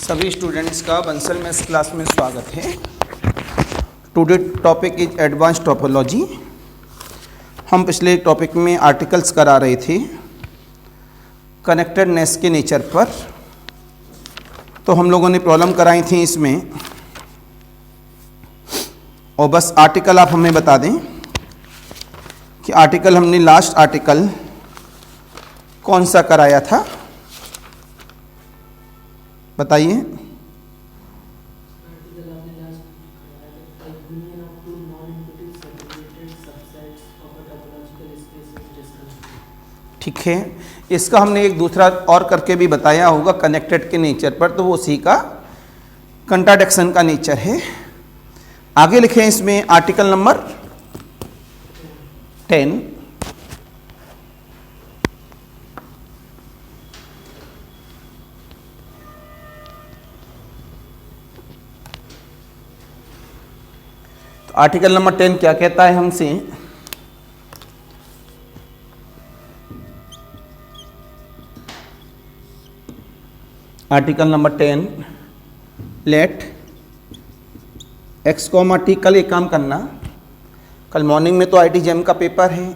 सभी स्टूडेंट्स का Bansal maths class में स्वागत है। Today topic is advance topology. हम पिछले टॉपिक में आर्टिकल्स करा रहे थे कनेक्टेडनेस के नेचर पर। तो हम लोगों ने प्रॉब्लम कराई थी इसमें, और बस आर्टिकल आप हमें बता दें कि आर्टिकल हमने लास्ट आर्टिकल कौन सा कराया था, बताइए। ठीक है, इसका हमने एक दूसरा और करके भी बताया होगा कनेक्टेड के नेचर पर, तो वो उसी का कंट्राडिक्शन का नेचर है। आगे लिखें इसमें आर्टिकल नंबर 10। आर्टिकल नंबर 10 क्या कहता है हमसे? Article number 10, let X comma T. कल एक काम करना, कल मॉर्निंग में तो आईटी जेम का पेपर है,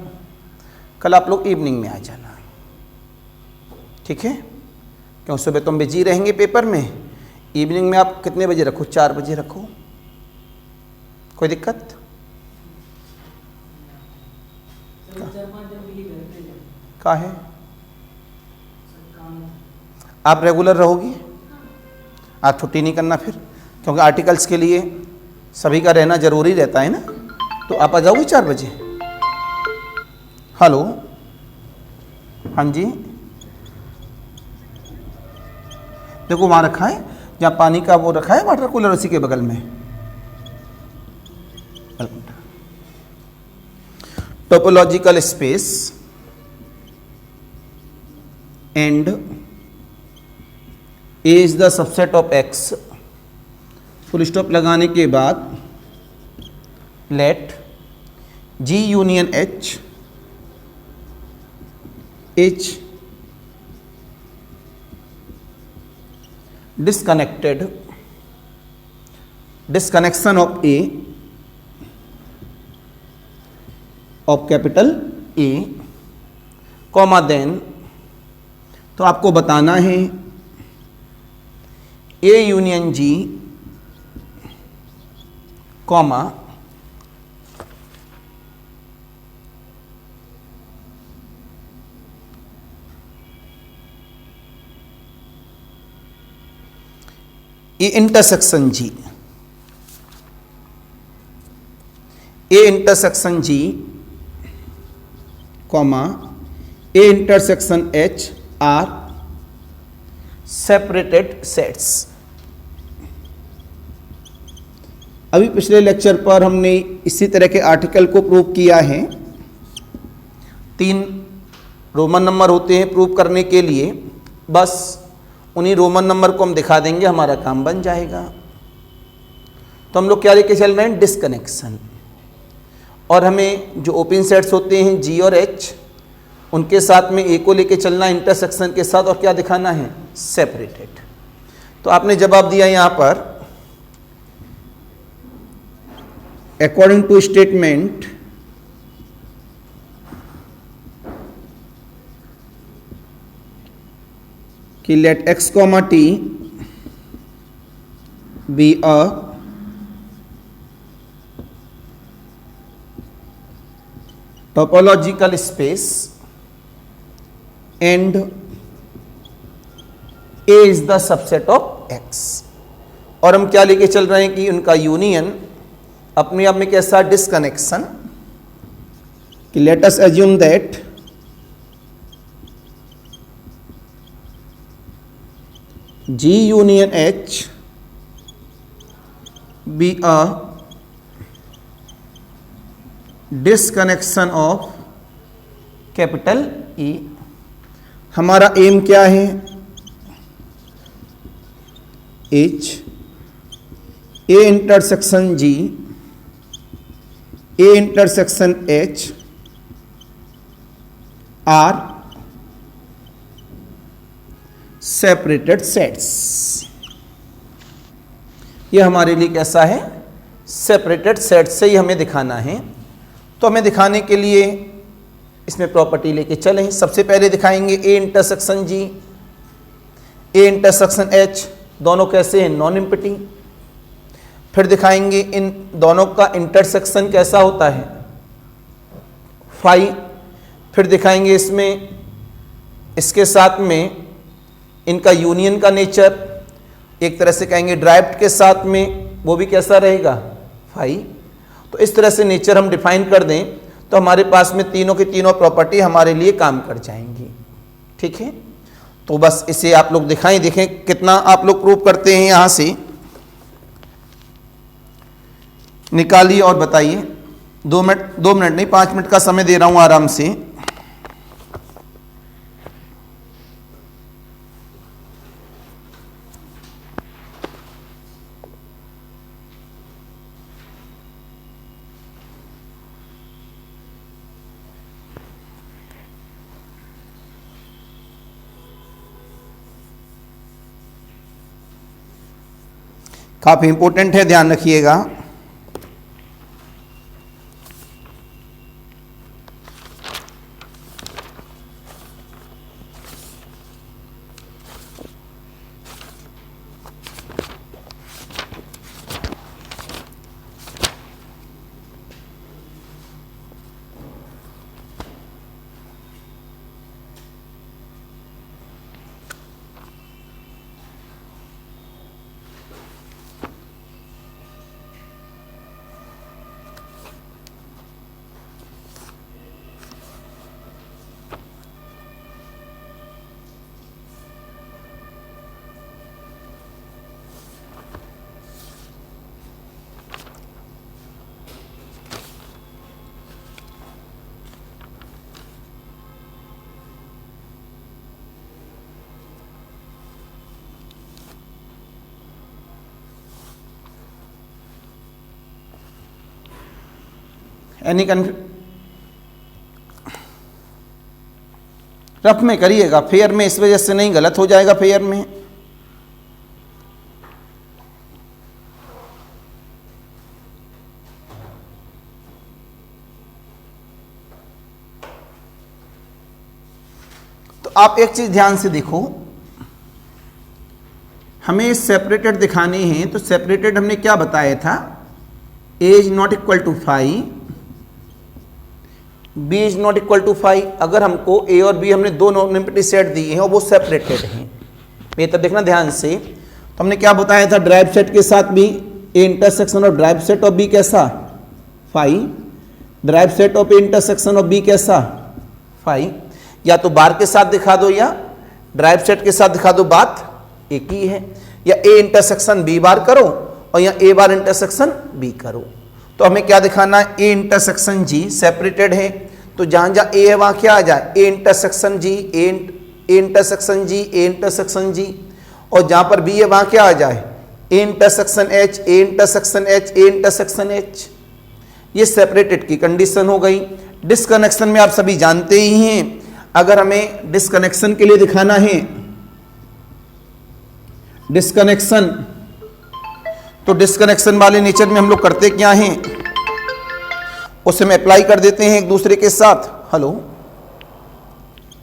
कल आप लोग इवनिंग में आ जाना, ठीक है? क्यों सुबह तुम बिजी रहेंगे पेपर में, इवनिंग में आप कितने बजे रखो? 4 बजे रखो। कोई दिक्कत? क्या है? आप रेगुलर रहोगी, आप छुट्टी नहीं करना फिर, क्योंकि आर्टिकल्स के लिए सभी का रहना जरूरी रहता है ना। तो आप आ जाओगे 4 बजे। हेलो, हाँ जी, देखो वहाँ रखा है जहाँ पानी का वो रखा है वाटर कूलर, उसी के बगल में। Topological space and A is the subset of X. Full stop लगाने के बाद let G union H disconnection of A of capital A comma then, तो आपको बताना है A union G comma A intersection G, A intersection G comma A intersection H are separated sets. अभी पिछले lecture पर हमने इसी तरह के आर्टिकल को प्रूव किया है। 3 रोमन नंबर होते हैं प्रूव करने के लिए, बस उन्हीं रोमन नंबर को हम दिखा देंगे, हमारा काम बन जाएगा। तो हम लोग क्या लेके चल रहे हैं? डिस्कनेक्शन। और हमें जो ओपन सेट्स होते हैं जी और एच, उनके साथ में ए को लेके चलना इंटरसेक्शन के साथ, और क्या दिखाना है? सेपरेटेड। तो आपने जवाब दिया यहां पर अकॉर्डिंग टू स्टेटमेंट कि let X comma T be a topological space and A is the subset of X. और हम क्या लेके चल रहे हैं कि उनका यूनियन अपने आप में कैसा? डिस्कनेक्शन। कि let us assume that G union H be a disconnection of capital E. हमारा एम क्या है? H A intersection G, A intersection H are separated sets. ये हमारे लिए कैसा है, सेपरेटेड सेट से ही हमें दिखाना है। तो हमें दिखाने के लिए इसमें प्रॉपर्टी लेके चलें। सबसे पहले दिखाएंगे A intersection G, A intersection H, दोनों कैसे हैं, नॉन एम्प्टी। फिर दिखाएंगे इन दोनों का इंटरसेक्शन कैसा होता है, फाई। फिर दिखाएंगे इसमें इसके साथ में इनका यूनियन का नेचर, एक तरह से कहेंगे ड्राइव्ड के साथ में वो भी कैसा रहेगा, फाई। तो इस तरह से नेचर हम डिफाइन कर दें तो हमारे पास में तीनों की तीनों प्रॉपर्टी हमारे लिए काम कर जाएंगी। ठीक है, तो बस इसे आप लोग दिखाएं, देखें कितना आप लोग प्रूव करते हैं। यहां से निकालिए और बताइए। 2 मिनट नहीं, 5 मिनट का समय दे रहा हूं आराम से। काफी इंपॉर्टेंट है, ध्यान रखिएगा। एनी रफ में करिएगा, फेयर में इस वजह से नहीं, गलत हो जाएगा फेयर में। तो आप एक चीज ध्यान से देखो, हमें सेपरेटेड दिखाने हैं, तो सेपरेटेड हमने क्या बताया था, A is not equal to 5, B is not equal to 5। अगर हमको ए और बी हमने दो नॉन एम्प्टी सेट दिए हैं और वो सेपरेटेड हैं, बेहतर देखना ध्यान से। तो हमने क्या बताया था, ड्राइव सेट के साथ भी A intersection of derived set of B कैसा, 5, derived set of A intersection of B कैसा, 5। या तो बार के साथ दिखा दो या ड्राइव सेट के साथ दिखा दो, बात एक ही है। या ए इंटरसेक्शन बी बार करो और या ए बार इंटरसेक्शन बी करो। तो हमें क्या दिखाना है, ए इंटरसेक्शन जी सेपरेटेड है, तो जहां जहां ए है वहां क्या आ जाए, A intersection G, A intersection G, A intersection G. और जहां पर बी है वहां क्या आ जाए, A intersection H, A intersection H, A intersection H. ये सेपरेटेड की कंडीशन हो गई। डिसकनेक्शन में आप सभी जानते ही हैं, अगर हमें डिसकनेक्शन के लिए दिखाना है, डिसकनेक्शन, तो डिसकनेक्शन वाले नेचर में हम लोग करते क्या हैं, उसे हम अप्लाई कर देते हैं एक दूसरे के साथ। हेलो,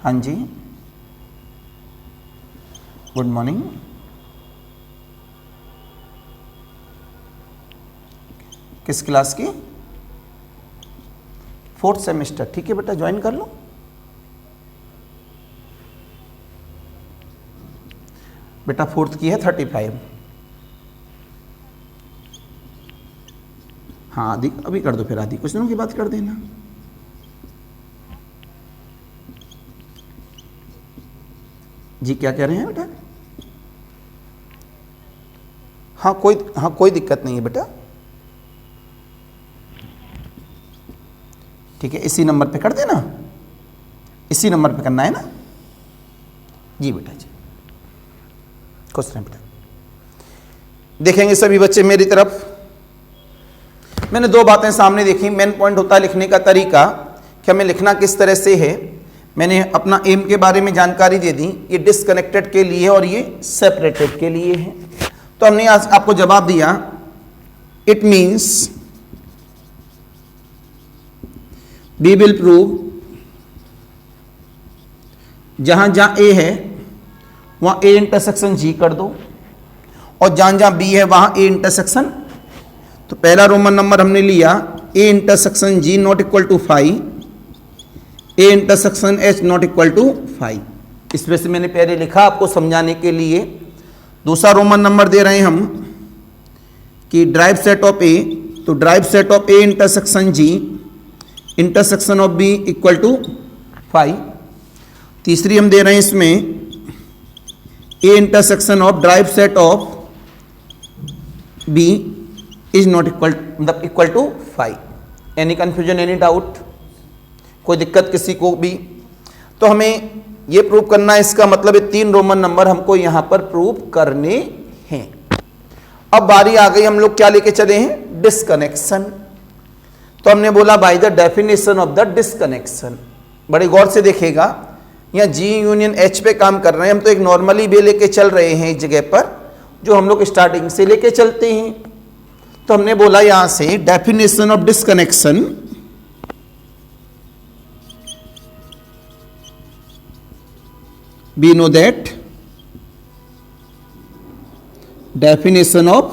हाँ जी, गुड मॉर्निंग। किस क्लास की, 4th सेमेस्टर। ठीक है बेटा, ज्वाइन कर लो। बेटा 4th की है 35। हाँ आदि अभी कर दो, फिर आदि कुछ दिनों की बात कर देना। जी क्या कह रहे हैं बेटा, हाँ कोई दिक्कत नहीं है बेटा। ठीक है, इसी नंबर पे कर देना, इसी नंबर पे करना है ना। जी बेटा जी, खुश रहें बेटा। देखेंगे सभी बच्चे मेरी तरफ। मैंने 2 बातें सामने देखी। मेन पॉइंट होता है लिखने का तरीका, कि हमें लिखना किस तरह से है। मैंने अपना एम के बारे में जानकारी दे दी, ये डिसकनेक्टेड के लिए और ये सेपरेटेड के लिए है। तो तो हमने आज आपको जवाब दिया, it means we will prove, जहां जहां ए है वहां ए इंटरसेक्शन जी कर दो, और जहां जहां बी है वहां ए इंटरसेक्शन। तो पहला रोमन नंबर हमने लिया, A intersection G not equal to 5, A intersection H not equal to 5। इस वजह से मैंने पहले लिखा आपको समझाने के लिए। दूसरा रोमन नंबर दे रहे हैं हम कि ड्राइव सेट ऑफ ए, तो derived set of A intersection G intersection of B equal to 5। तीसरी हम दे रहे हैं इसमें A intersection of derived set of B is not equal to 5। Any confusion, any doubt, कोई दिक्कत किसी को भी? तो हमें ये प्रूव करना है, इसका मतलब ये 3 रोमन नंबर हमको यहां पर प्रूव करने हैं। अब बारी आ गई, हम लोग क्या लेके चले हैं? डिस्कनेक्शन। तो हमने बोला by the definition of the disconnection. बड़े गौर से देखेगा, यहाँ जी यूनियन एच पे काम कर रहे हैं हम, तो एक नॉर्मली वे लेके चल रहे हैं इस जगह पर, जो हम लोग स्टार्टिंग से लेके चलते हैं। तो हमने बोला यहां से definition of disconnection, we know that definition of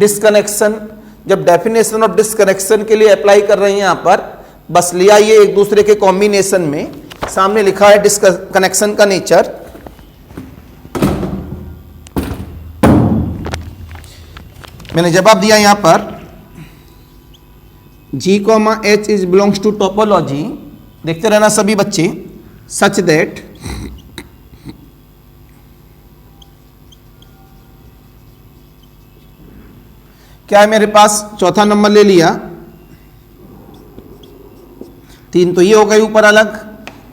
disconnection, जब डेफिनेशन ऑफ डिस्कनेक्शन के लिए अप्लाई कर रहे हैं यहां पर, बस लिया ये एक दूसरे के कॉम्बिनेशन में, सामने लिखा है डिस्कनेक्शन का नेचर। मैंने जवाब दिया यहां पर G, H is belongs to topology. देखते रहना सभी बच्चे, सच दैट क्या है मेरे पास? चौथा नंबर ले लिया, 3 तो ये हो गई ऊपर अलग।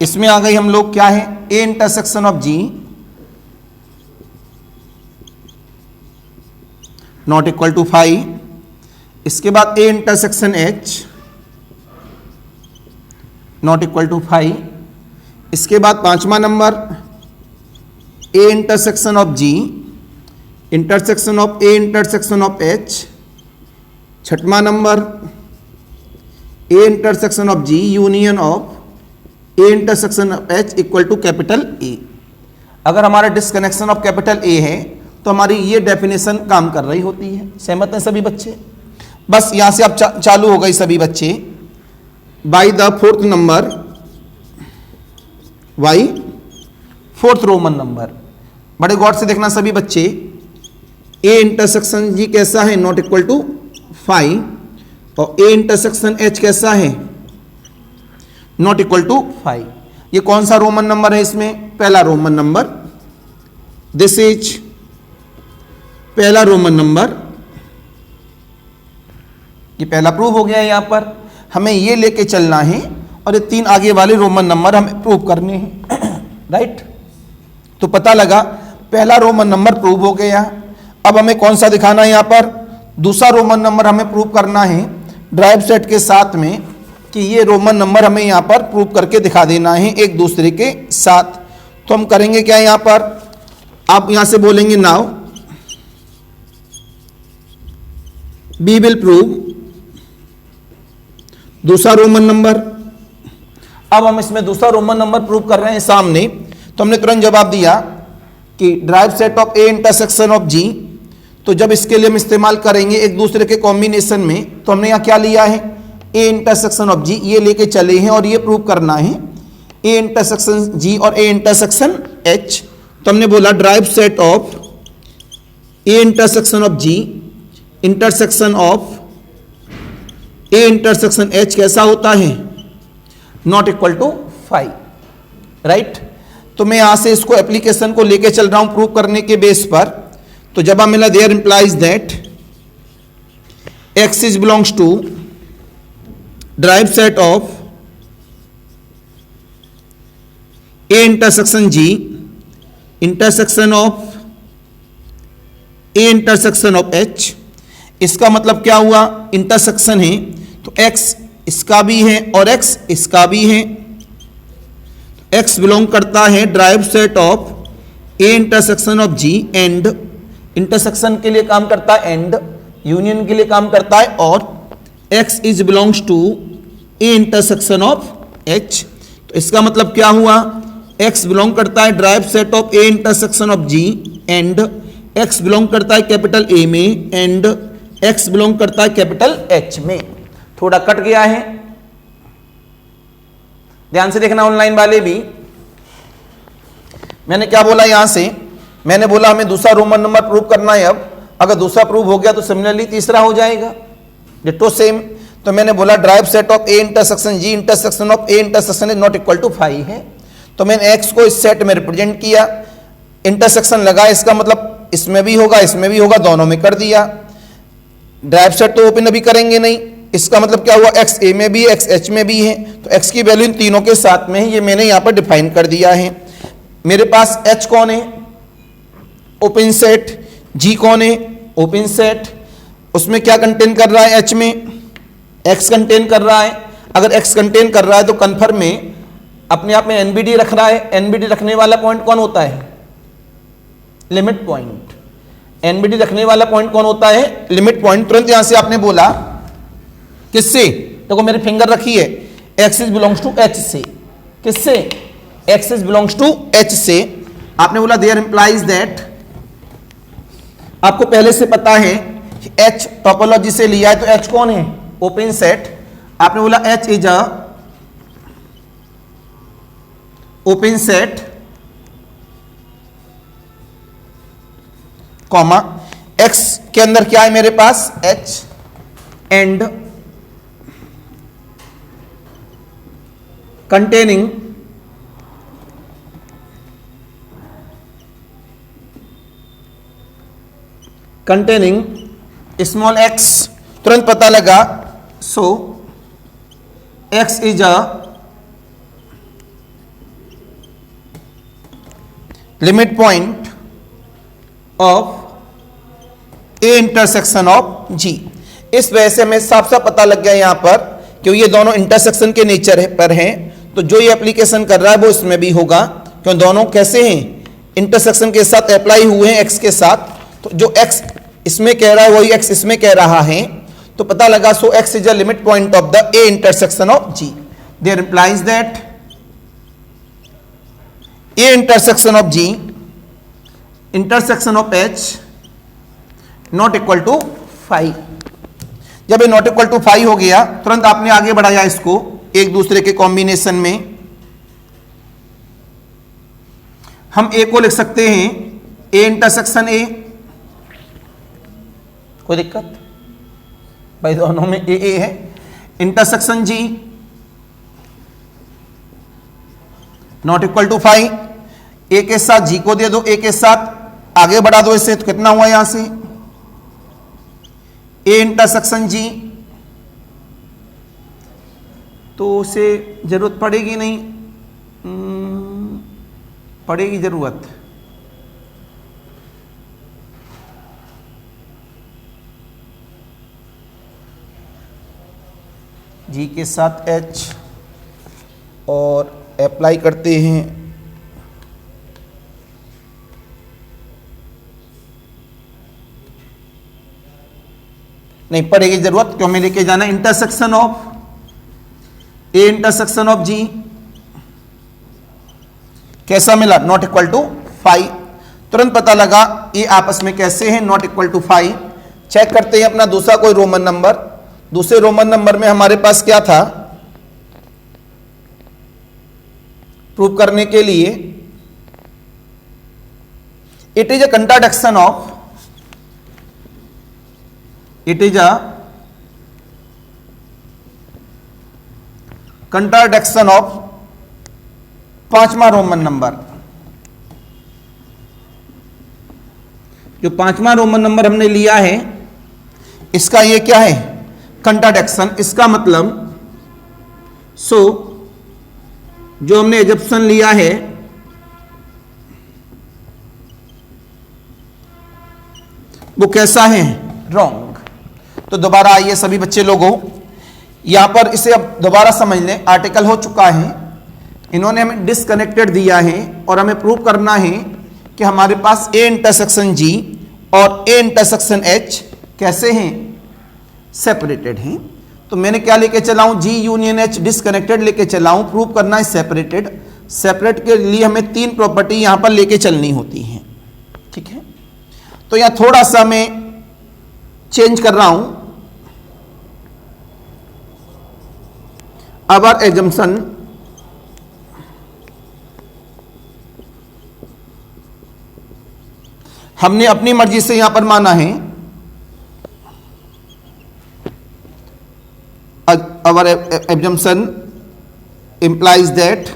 इसमें आ गई हम लोग क्या है? A intersection of G not equal to 5। इसके बाद A intersection H not equal to 5। इसके बाद 5वां number A intersection of G intersection of A intersection of H. 6वां number A intersection of G union of A intersection of H equal to capital A. अगर हमारा disconnection of capital ए है तो हमारी ये डेफिनेशन काम कर रही होती है। सहमत हैं सभी बच्चे? बस यहां से अब चालू हो गई सभी बच्चे। By the 4th number, why 4th Roman number. बड़े गौर से देखना सभी बच्चे, ए इंटरसेक्शन जी कैसा है? नॉट इक्वल टू 5, और ए इंटरसेक्शन एच कैसा है? Not equal to 5। ये कौन सा रोमन नंबर है इसमें? पहला रोमन नंबर। दिस इज पहला रोमन नंबर, ये पहला प्रूव हो गया। यहां पर हमें ये लेके चलना है और ये 3 आगे वाले रोमन नंबर हमें प्रूव करने हैं। राइट? तो पता लगा पहला रोमन नंबर प्रूव हो गया। अब हमें कौन सा दिखाना है? यहां पर दूसरा रोमन नंबर हमें प्रूव करना है ड्राइव सेट के साथ में, कि ये रोमन नंबर हमें यहां पर प्रूव करके दिखा देना है एक दूसरे के साथ। तो हम करेंगे क्या यहां पर? आप यहां से बोलेंगे नाउ वी विल प्रूव दूसरा रोमन नंबर। अब हम इसमें दूसरा रोमन नंबर प्रूव कर रहे हैं सामने, तो हमने तुरंत जवाब दिया कि drive set of A intersection of G. तो जब इसके लिए हम इस्तेमाल करेंगे एक दूसरे के कॉम्बिनेशन में, तो हमने यहां क्या लिया है? ए इंटरसेक्शन ऑफ जी, ये लेके चले हैं और ये प्रूव करना है ए इंटरसेक्शन जी और ए इंटरसेक्शन एच। तो हमने बोला derived set of A intersection of G intersection of A intersection H कैसा होता है? Not equal to 5। राइट? तो मैं यहां से इसको एप्लीकेशन को लेके चल रहा हूं प्रूव करने के बेस पर। तो जब हम मिला there implies that X is belongs to derived set of A intersection G intersection of A intersection of H. इसका मतलब क्या हुआ? इंटरसेक्शन है तो x इसका भी है और x इसका भी है। x बिलोंग करता है derived set of A intersection of G and, intersection के लिए काम करता है एंड, यूनियन के लिए काम करता है और, X is belongs to A intersection of H. तो इसका मतलब क्या हुआ, एक्स बिलोंग करता है derived set of A intersection of G and X belong करता है कैपिटल ए में एंड एक्स बिलोंग करता है कैपिटल एच में। थोड़ा कट गया है, ध्यान से देखना ऑनलाइन वाले भी। मैंने क्या बोला यहां से, मैंने बोला हमें दूसरा रोमन नंबर प्रूव करना है। अब अगर दूसरा प्रूव हो गया तो सिमिलरली तीसरा हो जाएगा, डिटो सेम। तो मैंने बोला derived set of A intersection G intersection of A intersection is not equal to 5 है। तो मैंने एक्स को इस सेट में रिप्रेजेंट किया, इंटरसेक्शन लगा, इसका मतलब इसमें भी होगा इसमें भी होगा, दोनों में कर दिया। ड्राइव सेट तो ओपन अभी करेंगे नहीं, इसका मतलब क्या हुआ, एक्स ए में भी एक्स एच में भी है, तो एक्स की वैल्यू इन तीनों के साथ में है, ये मैंने यहां पर डिफाइन कर दिया है। मेरे पास एच कौन है, ओपन सेट, जी कौन है, ओपन सेट, उसमें क्या कंटेन कर रहा है, एच में एक्स कंटेन कर रहा है। अगर एक्स कंटेन कर रहा है तो कन्फर्म में अपने आप में एनबीडी रख रहा है। एनबीडी रखने वाला पॉइंट कौन होता है, लिमिट पॉइंट। एनबीडी रखने वाला पॉइंट कौन होता है, लिमिट पॉइंट। तुरंत यहां से आपने बोला किससे, देखो मेरी फिंगर रखी है, X is belongs to H से, किससे, X is belongs to H से। आपने बोला देयर इंप्लाइज दैट, आपको पहले से पता है एच टोपोलॉजी से लिया है, तो एच कौन है, ओपन सेट। आपने बोला H is a open set comma, X के अंदर क्या है मेरे पास, H and containing small X. तुरंत पता लगा, so X is a limit point of A intersection of G. इस वजह से हमें साफ साफ पता लग गया यहां पर, क्योंकि ये दोनों इंटरसेक्शन के नेचर पर हैं, तो जो ये एप्लीकेशन कर रहा है वो इसमें भी होगा, क्यों दोनों कैसे हैं, इंटरसेक्शन के साथ अप्लाई हुए हैं एक्स के साथ। तो जो एक्स इसमें कह रहा है वही एक्स इसमें कह रहा है, तो पता लगा, so X is a limit point of the A intersection of G. There implies that A intersection of G intersection of H not equal to 5। जब ये नॉट इक्वल टू 5 हो गया, तुरंत आपने आगे बढ़ाया इसको एक दूसरे के कॉम्बिनेशन में। हम ए को लिख सकते हैं ए इंटरसेक्शन ए, कोई दिक्कत भाई, दोनों में ए है। Intersection G not equal to 5, A के साथ जी को दे दो, ए के साथ आगे बढ़ा दो इसे, तो कितना हुआ यहां से, ए इंटरसेक्शन जी, तो उसे जरूरत पड़ेगी नहीं, पड़ेगी जरूरत, जी के साथ एच और अप्लाई करते हैं, नहीं पड़ेगी जरूरत, क्यों में लेके जाना intersection of A intersection of G, कैसा मिला, नॉट इक्वल टू 5। तुरंत पता लगा ये आपस में कैसे हैं, नॉट इक्वल टू 5। चेक करते हैं अपना दूसरा कोई रोमन नंबर। दूसरे रोमन नंबर में हमारे पास क्या था, प्रूव करने के लिए, it is a contradiction of, it is a contradiction of पांचवा रोमन नंबर। जो पांचवा रोमन नंबर हमने लिया है, इसका ये क्या है, कंट्राडिक्शन। इसका मतलब सो जो हमने एजप्शन लिया है, वो कैसा है, रॉन्ग। तो दोबारा आइए सभी बच्चे लोगों, यहां पर इसे अब दोबारा समझ लें। आर्टिकल हो चुका है, इन्होंने हमें डिस्कनेक्टेड दिया है और हमें प्रूव करना है कि हमारे पास ए इंटरसेक्शन जी और ए इंटरसेक्शन एच कैसे हैं, सेपरेटेड हैं। तो मैंने क्या लेके चला हूं, जी यूनियन एच डिसकनेक्टेड लेके चला हूं। प्रूव करना है सेपरेटेड। सेपरेट के लिए हमें तीन प्रॉपर्टी यहां पर लेके चलनी होती हैं, ठीक है। तो यहां थोड़ा सा मैं चेंज कर रहा हूं। अवर एजम्पशन हमने अपनी मर्जी से यहां पर माना है, our assumption implies that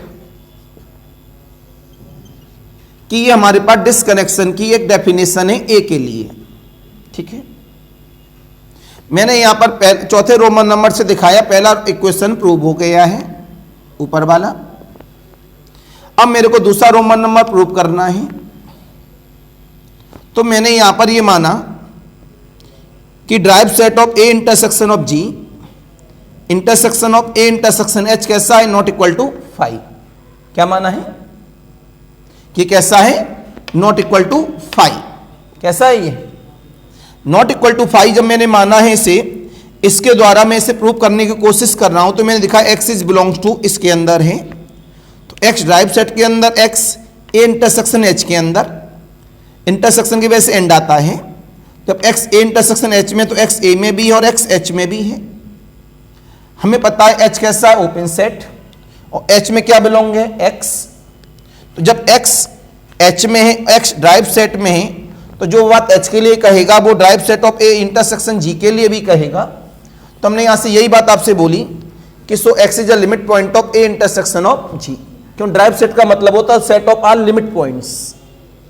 कि ये हमारे पास डिसकनेक्शन की एक डेफिनेशन है ए के लिए, ठीक है। मैंने यहां पर चौथे रोमन नंबर से दिखाया, पहला इक्वेशन प्रूव हो गया है ऊपर वाला। अब मेरे को दूसरा रोमन नंबर प्रूव करना है। तो मैंने यहां पर ये माना कि drive set of A intersection of G intersection of A intersection H कैसा है, नॉट इक्वल टू 5। क्या माना है कि कैसा है, नॉट इक्वल टू 5। कैसा है ये, नॉट इक्वल टू 5। जब मैंने माना है इसे, इसके द्वारा मैं इसे प्रूव करने की कोशिश कर रहा हूं। तो मैंने दिखा x इज बिलोंग्स टू इसके अंदर है, तो x ड्राइव सेट के अंदर, x ए इंटरसेक्शन एच के अंदर, इंटरसेक्शन की वजह से एंड आता है। जब x ए इंटरसेक्शन एच में, तो x ए में भी है और x एच में भी है। हमें पता है h कैसा है, ओपन सेट, और h में क्या बिलोंग है, x। तो जब x h में है, x ड्राइव सेट में है, तो जो बात h के लिए कहेगा वो drive set of A intersection g के लिए भी कहेगा। तो हमने यहां से यही बात आपसे बोली कि सो x is a limit point of A intersection of g। क्यों, ड्राइव सेट का मतलब होता है set of all limit points.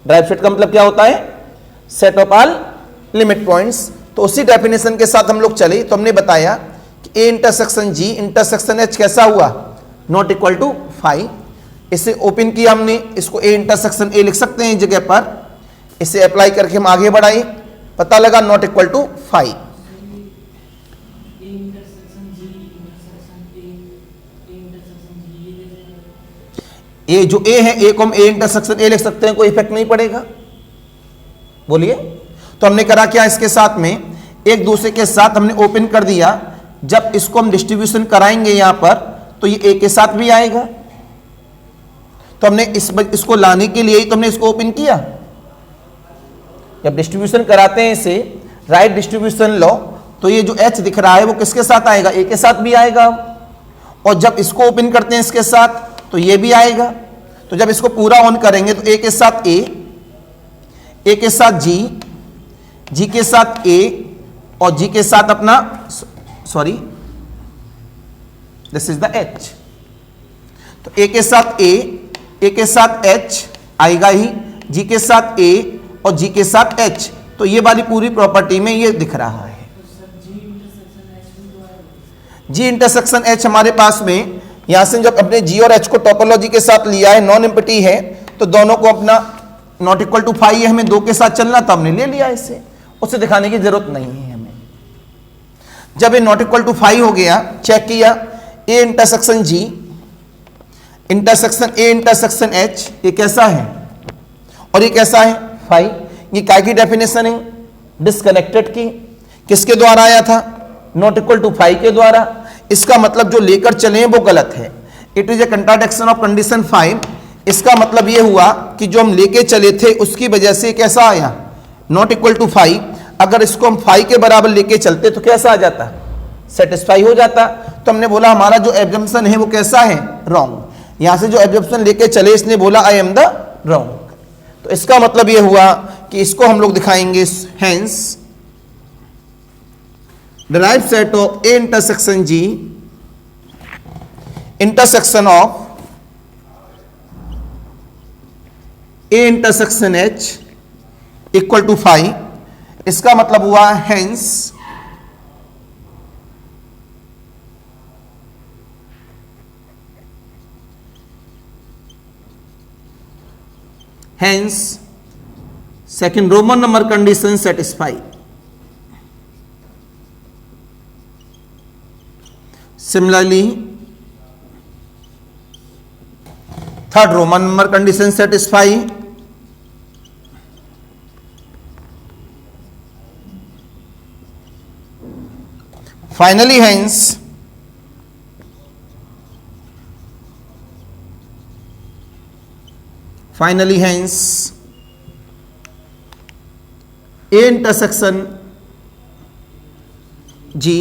Drive set का मतलब क्या होता है, set of all limit points. तो उसी डेफिनेशन के साथ हम लोग चले। तो हमने बताया कि ए इंटरसेक्शन जी इंटरसेक्शन एच कैसा हुआ, नॉट इक्वल टू 5। इसे ओपन किया हमने, इसको ए इंटरसेक्शन ए लिख सकते हैं इस जगह पर। इसे अप्लाई करके हम आगे बढ़ाए, पता लगा नॉट इक्वल टू 5। ए जो ए है, ए को हम ए इंटरसेक्शन ए लिख सकते हैं, कोई इफेक्ट नहीं पड़ेगा। बोलिए, तो हमने करा क्या, इसके साथ में एक दूसरे के साथ हमने ओपन कर दिया। जब इसको हम डिस्ट्रीब्यूशन कराएंगे यहां पर, तो ये ए के साथ भी आएगा। तो हमने इसको लाने के लिए ही तो हमने इसको ओपन किया। जब डिस्ट्रीब्यूशन कराते हैं इसे, राइट डिस्ट्रीब्यूशन लो, तो ये जो एच दिख रहा है वो किसके साथ आएगा, ए के साथ भी आएगा। और जब इसको ओपन करते हैं इसके साथ, तो ये भी आएगा। तो जब इसको पूरा ऑन करेंगे, तो ए के साथ ए के साथ जी के साथ ए, और जी के साथ अपना sorry this is the H. तो ए के साथ ए के साथ एच आएगा ही, जी के साथ ए और जी के साथ एच। तो ये वाली पूरी प्रॉपर्टी में ये दिख रहा है। जी इंटरसेक्शन एच हमारे पास में, यहां से जब अपने जी और एच को टोपोलॉजी के साथ लिया है, नॉन एम्प्टी है, तो दोनों को अपना नॉट इक्वल टू 5 है, हमें 2 के साथ चलना, तो हमने ले लिया इसे, उसे दिखाने की जरूरत नहीं है हमें। जब ये नॉट इक्वल टू 5 हो गया, चेक किया, ए intersection G intersection A intersection H, ये कैसा है और ये कैसा है 5। ये काय की डेफिनेशन है, डिसकनेक्टेड की। किसके द्वारा आया था, नॉट इक्वल टू 5 के द्वारा। इसका मतलब जो लेकर चले हैं वो गलत है। It is a contradiction of condition 5। इसका मतलब ये हुआ कि जो हम लेके चले थे उसकी वजह से कैसा आया, नॉट इक्वल टू 5। अगर इसको हम 5 के बराबर लेके चलते तो कैसा आ जाता, सेटिस्फाई हो जाता। तो हमने बोला हमारा जो एब्जम्पशन है वो कैसा है, रॉन्ग। यहां से जो एब्जम्पशन लेके चले, इसने बोला आई एम द रॉन्ग। तो इसका मतलब ये हुआ कि इसको हम लोग दिखाएंगे, hence derived set of A intersection G intersection of A intersection H equal to 5। इसका मतलब हुआ hence second Roman number condition satisfy। Similarly, third Roman number condition satisfy finally hence A intersection G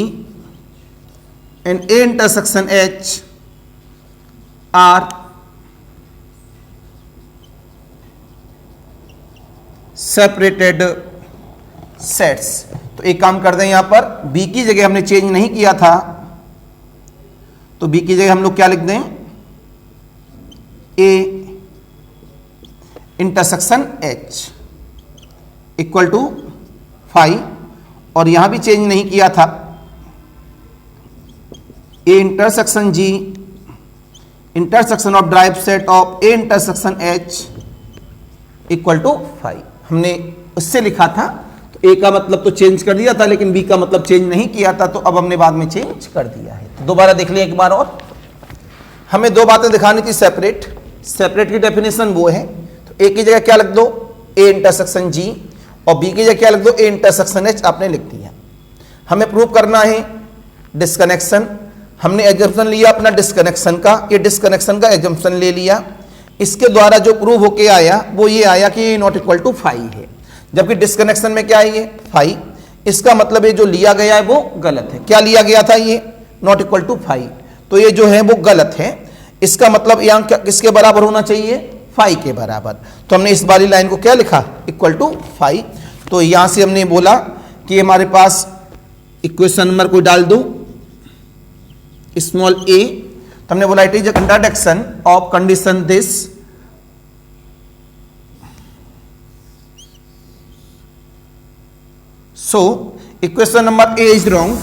and A intersection H are separated sets. तो एक काम कर दें, यहां पर B की जगह हमने चेंज नहीं किया था, तो B की जगह हम लोग क्या लिख दें, A intersection H equal to 5, और यहां भी चेंज नहीं किया था, A intersection G intersection of derived set of A intersection H equal to 5 हमने उससे लिखा था। तो A का मतलब तो चेंज कर दिया था, लेकिन B का मतलब चेंज नहीं किया था, तो अब हमने बाद में चेंज कर दिया है। तो दोबारा देख लें एक बार और, हमें दो बातें दिखानी थी सेपरेट की डेफिनेशन वो है, तो A की जगह क्या लिख दो, A इंटरसेक्शन G, और B की जगह क्या लिख दो, A इंटरसेक्शन H आपने लिख दिया। हमें प्रूव करना है डिस्कनेक्शन, हमने एजम्पशन लिया अपना डिस्कनेक्शन का, ये डिस्कनेक्शन का एजम्पशन ले लिया, इसके द्वारा जो प्रूव होके आया वो ये आया कि ये नॉट इक्वल टू 5 है, जबकि डिस्कनेक्शन में क्या है ये 5, इसका मतलब ये जो लिया गया है वो गलत है। क्या लिया गया था, ये नॉट इक्वल टू 5, तो ये जो है वो गलत है, इसका मतलब यहाँ किसके बराबर होना चाहिए, 5 के बराबर। तो हमने इस वाली लाइन को क्या लिखा, इक्वल टू 5। तो यहां से हमने बोला कि हमारे पास इक्वेशन नंबर कोई डाल दो स्मॉल a, तो हमने बोला it is a contradiction of condition this, so equation number a is wrong,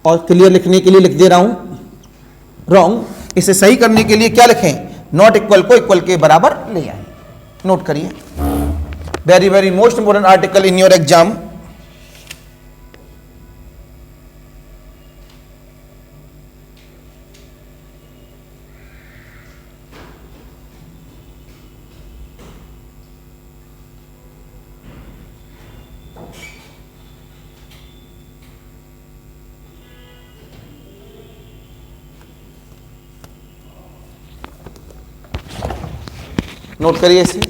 और क्लियर लिखने के लिए लिख दे रहा हूं रॉन्ग। इसे सही करने के लिए क्या लिखें, नॉट इक्वल को इक्वल के बराबर ले आए। नोट करिए, very very most important article in your exam. Note करिए इसे,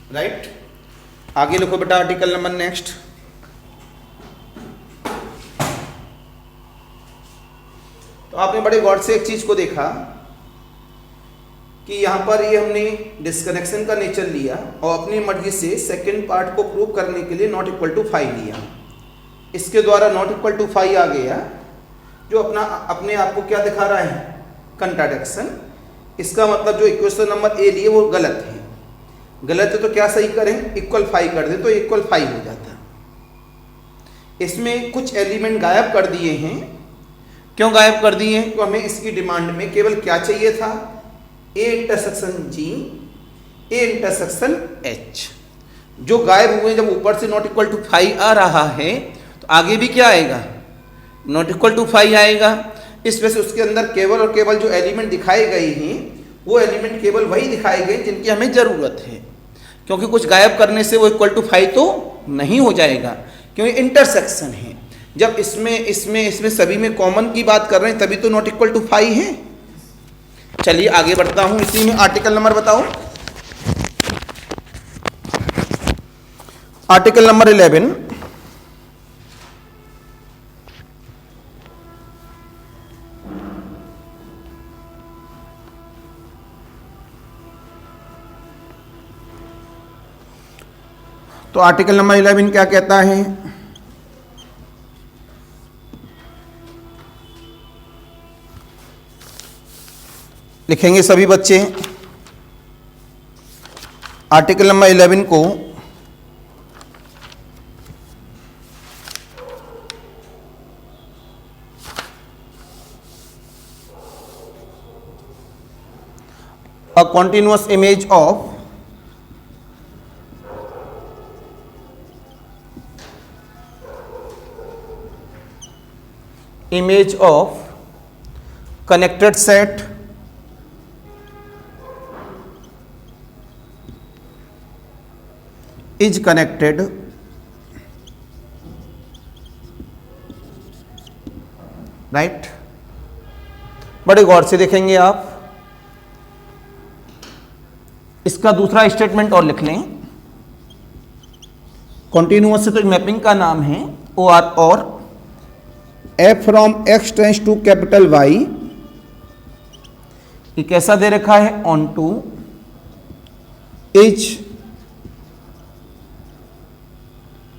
राइट। आगे लिखो बेटा आर्टिकल नंबर नेक्स्ट। तो आपने बड़े गौर से एक चीज को देखा कि यहां पर ये हमने डिस्कनेक्शन का नेचर लिया और अपनी मर्जी से सेकंड पार्ट को प्रूव करने के लिए नॉट इक्वल टू 5 लिया। इसके द्वारा नॉट इक्वल टू 5 आ गया, जो अपने आप को क्या दिखा रहा है, कंट्राडिक्शन। इसका मतलब जो इक्वेशन नंबर ए लिए वो गलत है। गलत है तो क्या सही करें, इक्वल 5 कर दें तो इक्वल 5 हो जाता। इसमें कुछ एलिमेंट गायब कर दिए हैं। क्यों गायब कर दिए हैं? तो हमें इसकी डिमांड में केवल क्या चाहिए था, A intersection G, A intersection H. जो गायब हुए, जब ऊपर से नॉट इक्वल टू 5 आ रहा है तो आगे भी क्या आएगा, नॉट इक्वल टू 5 आएगा। इस वजह से उसके अंदर केवल और केवल जो एलिमेंट दिखाए गए हैं वो एलिमेंट केवल वही दिखाए गए जिनकी हमें ज़रूरत है, क्योंकि कुछ गायब करने से वो इक्वल टू 5 तो नहीं हो जाएगा, क्योंकि इंटरसेक्शन है। जब इसमें सभी में कॉमन की बात कर रहे हैं तभी तो नॉट इक्वल टू 5 है। चलिए आगे बढ़ता हूं, इसी में आर्टिकल नंबर बताओ। Article number 11। तो आर्टिकल नंबर 11 क्या कहता है, लिखेंगे सभी बच्चे आर्टिकल नंबर 11 को। A continuous image of connected set is connected right. बड़े गौर से देखेंगे आप, इसका दूसरा स्टेटमेंट और लिख लें। कॉन्टिन्यूअस से तो मैपिंग का नाम है और f from x tends to capital Y, ये कैसा दे रखा है, on to is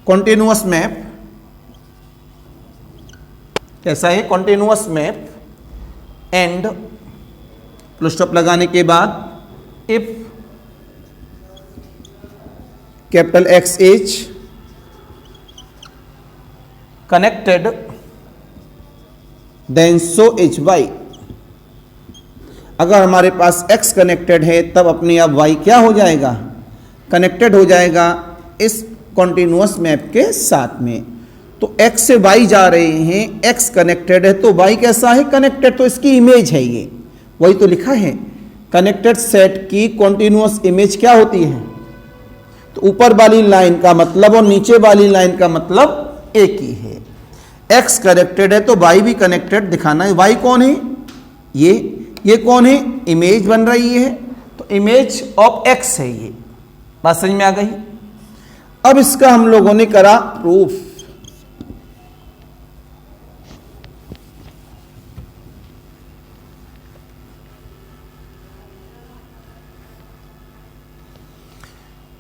continuous map. कैसा है, continuous map. And full stop लगाने के बाद if capital X is connected then so is Y। अगर हमारे पास X कनेक्टेड है तब अपने आप Y क्या हो जाएगा, कनेक्टेड हो जाएगा इस कॉन्टिन्यूअस मैप के साथ में। तो X से Y जा रहे हैं, X कनेक्टेड है तो Y कैसा है, कनेक्टेड। तो इसकी इमेज है, ये वही तो लिखा है, कनेक्टेड सेट की कॉन्टिन्यूअस इमेज क्या होती है। तो ऊपर वाली लाइन का मतलब और नीचे वाली लाइन का मतलब एक ही है। X कनेक्टेड है तो Y भी कनेक्टेड दिखाना है। Y कौन है, ये कौन है, इमेज बन रही है, तो इमेज ऑफ X है ये। बात समझ में आ गई। अब इसका हम लोगों ने करा प्रूफ।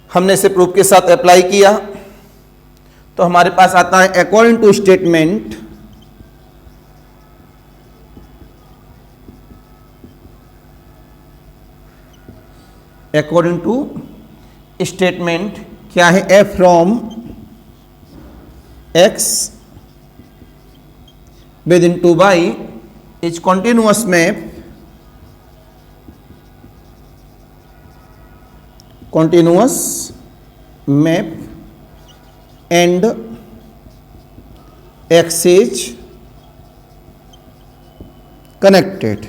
हमने इसे प्रूफ के साथ अप्लाई किया तो हमारे पास आता है अकॉर्डिंग टू स्टेटमेंट क्या है, f from x with in to y is continuous map, and x is connected.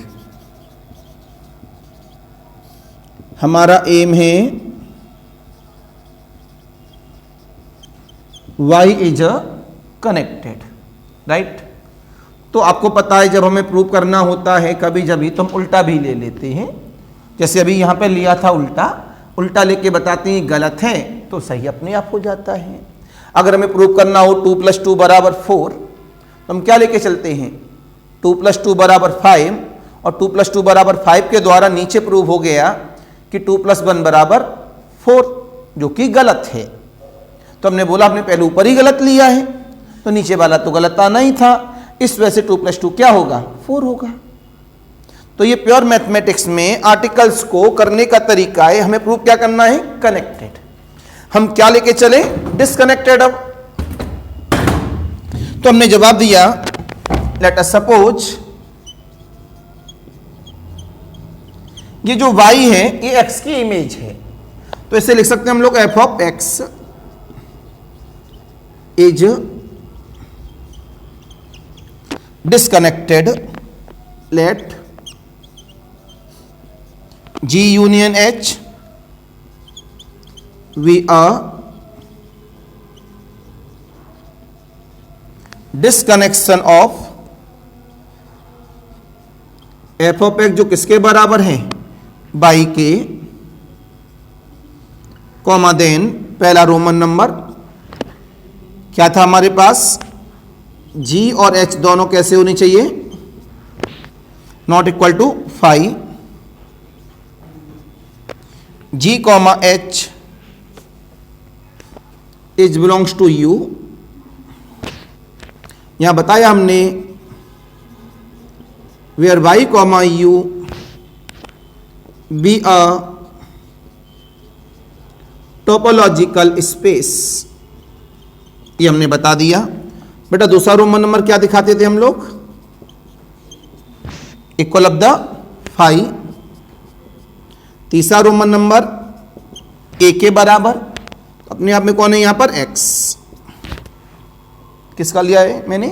हमारा एम है y इज कनेक्टेड, राइट। तो आपको पता है जब हमें प्रूव करना होता है कभी जभी तो हम उल्टा भी ले लेते हैं। जैसे अभी यहां पे लिया था उल्टा, उल्टा लेके बताते हैं गलत है तो सही अपने आप हो जाता है। अगर हमें प्रूव करना हो 2 + 2 = 4 तो हम क्या लेके चलते हैं, 2 + 2 = 5 और 2 + 2 = 5 के द्वारा नीचे प्रूव हो गया कि 2 + 1 = 4, जो कि गलत है। तो हमने बोला हमने पहले ऊपर ही गलत लिया है तो नीचे वाला तो गलत आना ही था, इस वजह से 2 + 2 क्या होगा, 4 होगा। तो ये प्योर मैथमेटिक्स में आर्टिकल्स को करने का तरीका है। हमें प्रूव क्या करना है, कनेक्टेड। हम क्या लेके चले, डिस्कनेक्टेड। अब तो हमने जवाब दिया, लेट अस सपोज ये जो y है ये x की इमेज है, तो इसे लिख सकते हैं हम लोग f(x) is disconnected, let G union H we are disconnection of f(x) जो किसके बराबर है, y के, कॉमा देन पहला रोमन नंबर क्या था हमारे पास, G और H दोनों कैसे होनी चाहिए, not equal to 5, G, H is belongs to U। यहां बताया हमने where Y, U be a topological space, ये हमने बता दिया। बेटा दूसरा रोमन नंबर क्या दिखाते थे हम लोग, इक्वल ऑफ द 5। तीसरा रोमन नंबर a के बराबर, अपने आप में कौन है यहां पर, x। किसका लिया है मैंने,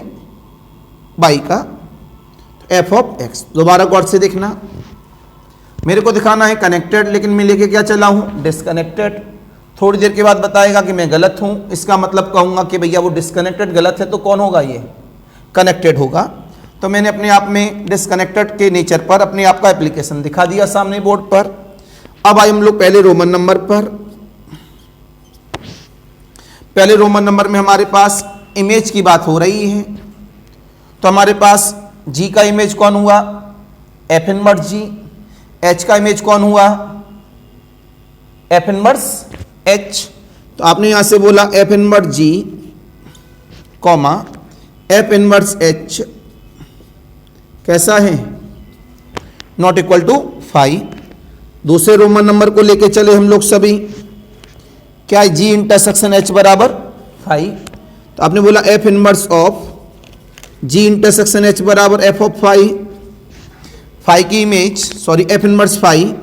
y का, f(x). दोबारा गौर से देखना, मेरे को दिखाना है कनेक्टेड, लेकिन मैं लेके क्या चला हूं, डिस्कनेक्टेड। थोड़ी देर के बाद बताएगा कि मैं गलत हूं, इसका मतलब कहूंगा कि भैया वो डिस्कनेक्टेड गलत है, तो कौन होगा, ये कनेक्टेड होगा। तो मैंने अपने आप में डिस्कनेक्टेड के नेचर पर अपने आप का एप्लीकेशन दिखा दिया सामने बोर्ड पर। अब आए हम लोग पहले रोमन नंबर पर। पहले रोमन नंबर में हमारे पास इमेज की बात हो रही है, तो हमारे पास G का इमेज कौन हुआ, F इनवर्स G। H का इमेज कौन हुआ, F इनवर्स H। तो आपने यहां से बोला F inverse G, comma F inverse H कैसा है, नॉट इक्वल टू 5। दूसरे रोमन नंबर को लेके चले हम लोग सभी, क्या है, G इंटरसेक्शन H बराबर 5। तो आपने बोला F inverse of G intersection H बराबर f(5). 5 की इमेज, सॉरी F इनवर्स 5,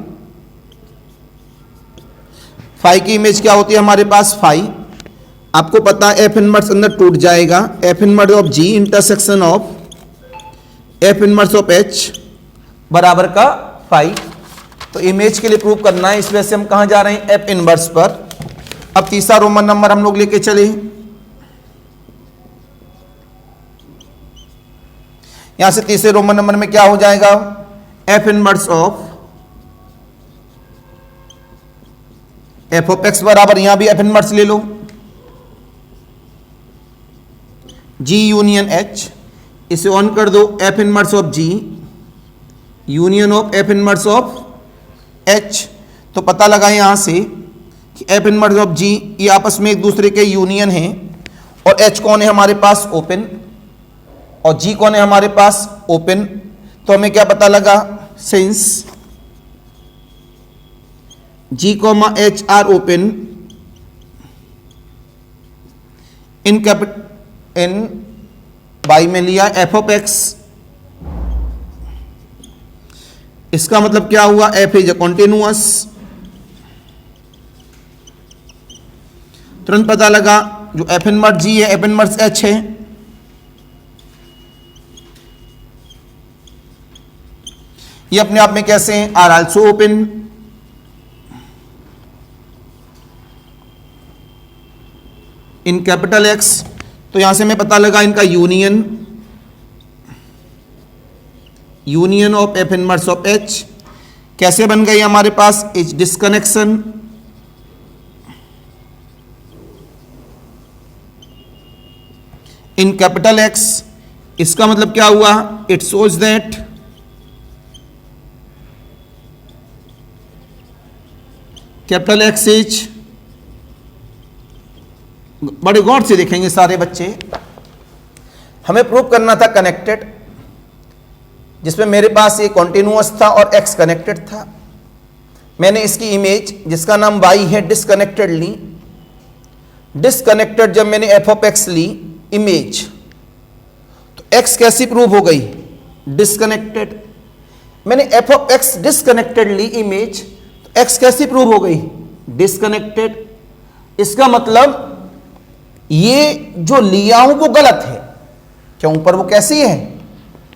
5 की इमेज क्या होती है हमारे पास 5। आपको पता है F इनवर्स अंदर टूट जाएगा, F inverse of G intersection of F inverse of H बराबर का 5। तो इमेज के लिए प्रूव करना है, इस वजह से हम कहां जा रहे हैं, F इनवर्स पर। अब तीसरा रोमन नंबर हम लोग लेके चले, यहां से तीसरे रोमन नंबर में क्या हो जाएगा, F इनवर्स ऑफ f(x) बराबर, यहां भी F इनवर्स ले लो, G यूनियन H। इसे ऑन कर दो, F inverse of G union of F inverse of H। तो पता लगा यहां से कि F इनवर्स ऑफ G ये आपस में एक दूसरे के यूनियन है, और H कौन है हमारे पास, ओपन, और G कौन है हमारे पास, ओपन। तो हमें क्या पता लगा, since G, H are open in Y में लिया f(x), इसका मतलब क्या हुआ, f इज अ कॉन्टिन्यूअस। तुरंत पता लगा जो F इनवर्स G है F इनवर्स H है। ये अपने आप में कैसे हैं, are also open. In capital X, तो यहां से हमें पता लगा इनका union of F inverse of H कैसे बन गई हमारे पास, is disconnection in capital X, इसका मतलब क्या हुआ? It shows that capital X is, बड़े गौर से देखेंगे सारे बच्चे, हमें प्रूव करना था कनेक्टेड, जिसमें मेरे पास ये कॉन्टिन्यूअस था और एक्स कनेक्टेड था। मैंने इसकी इमेज जिसका नाम y है डिसकनेक्टेड ली। डिसकनेक्टेड जब मैंने एफ ऑफ एक्स ली इमेज, तो x कैसी प्रूव हो गई? डिसकनेक्टेड। मैंने एफ ऑफ एक्स डिसकनेक्टेड ली इमेज, तो x कैसी प्रूव हो गई? डिसकनेक्टेड। इसका मतलब ये जो लिया हूं वो गलत है, क्यों? पर वो कैसी है?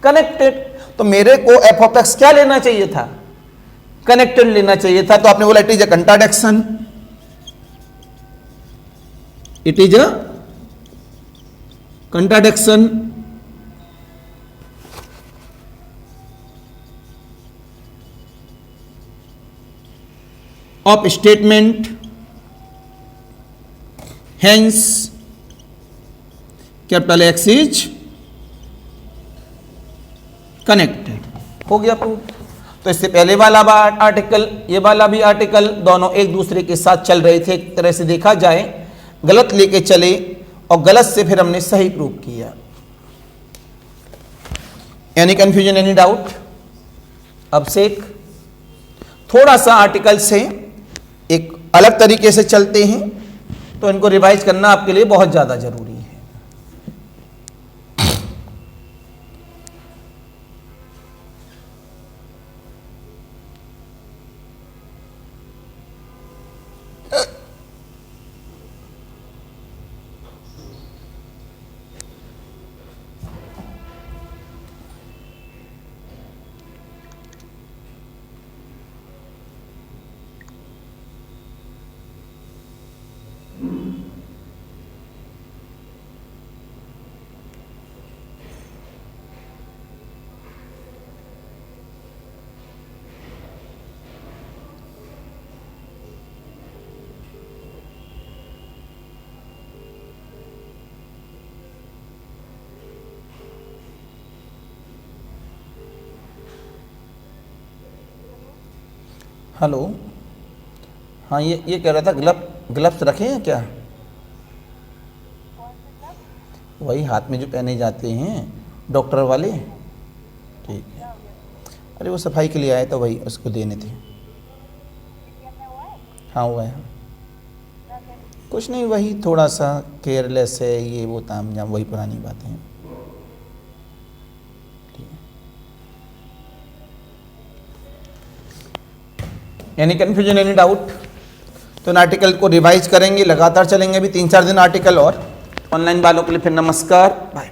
कनेक्टेड। तो मेरे को एफ ऑफ एक्स क्या लेना चाहिए था? कनेक्टेड लेना चाहिए था। तो आपने बोला it is a contradiction, it is a contradiction. Of statement, hence capital X is connected. हो गया प्रूव। तो इससे पहले वाला आर्टिकल, ये वाला भी आर्टिकल, दोनों एक दूसरे के साथ चल रहे थे। एक तरह से देखा जाए गलत लेके चले और गलत से फिर हमने सही प्रूव किया। Any confusion, any doubt? अब से एक थोड़ा सा आर्टिकल से एक अलग तरीके से चलते हैं, तो इनको रिवाइज करना आपके लिए बहुत ज्यादा जरूरी है। हेलो, हाँ ये कह रहा था ग्लव्स रखे हैं क्या? वही हाथ में जो पहने जाते हैं डॉक्टर वाले। ठीक है, अरे वो सफाई के लिए आए तो वही उसको देने थे। हाँ हुआ है, कुछ नहीं, वही थोड़ा सा केयरलेस है, ये वो ताम झाम, वही पुरानी बातें हैं। Any confusion, any doubt? तो इन आर्टिकल को रिवाइज करेंगे, लगातार चलेंगे अभी 3-4 दिन आर्टिकल और। ऑनलाइन वालों के लिए फिर नमस्कार, बाय।